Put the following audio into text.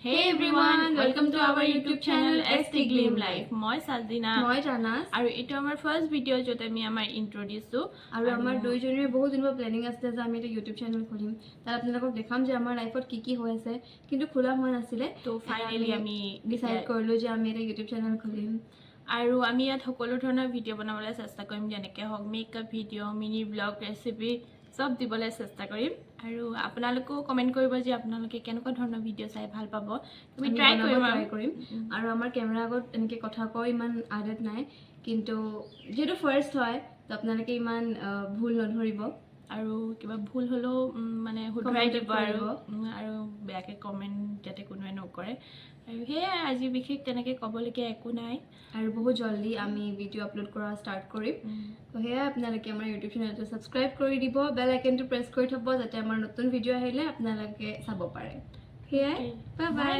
Hey everyone, welcome to our YouTube channel ST Gleam Life. মই সালদিনা মই জানাস আৰু এটো আমাৰ ফাৰ্স্ট ভিডিও যতে আমি আমাৰ ইন্ট্ৰো দিছো আৰু আমাৰ দুইজনীৰ বহুত দিনৰ প্ল্যানিং আছে যে আমি এটা YouTube চেনেল খুলিম তাৰ আপোনালোকক দেখাম যে আমাৰ লাইফত কি কি হৈ আছে কিন্তু খোলা হোৱা নাছিলে তো ফাইনালি আমি ডিসাইড কৰিলো যে আমি এটা YouTube চেনেল খুলিম আৰু আমি ইয়াত সকলো ধৰণৰ ভিডিও বনাবলৈ চেষ্টা কৰিম যেনেকৈ হওক makeup video mini blog recipe সব দিবলৈ চেষ্টা কৰিম আৰু আপোনালোকো কমেন্ট কৰিব যে আপোনালোকে কেনেকুৱা ধৰণৰ ভিডিও চাই ভাল পাব আমি ট্ৰাই কৰিম আৰু আমাৰ কেমেৰা আগত এনেকৈ কথা কৈ ইমান আদত নাই কিন্তু যেটো ফাৰ্স্ট হয় তো আপোনালোকে ইমান ভুল নধৰিব আৰু কিবা ভুল হলো মানে শুধৰাই দিব আৰু বেয়াকে কমেন্ট যাতে কোনোৱে নকৰে আৰু হে আজি বিশেষ তেনেকৈ ক'বলগীয়া একো নাই আৰু বহুত জলদি আমি ভিডিও আপলোড কৰা ষ্টাৰ্ট কৰিম তো হে আপোনালোকে আমাৰ ইউটিউব চেনেলটো সাবস্ক্ৰাইব কৰি দিব বেল আইকনটো প্ৰেছ কৰি থব যাতে আমাৰ নতুন ভিডিও আহিলে আপোনালোকে চাব পাৰে হে বাই বাই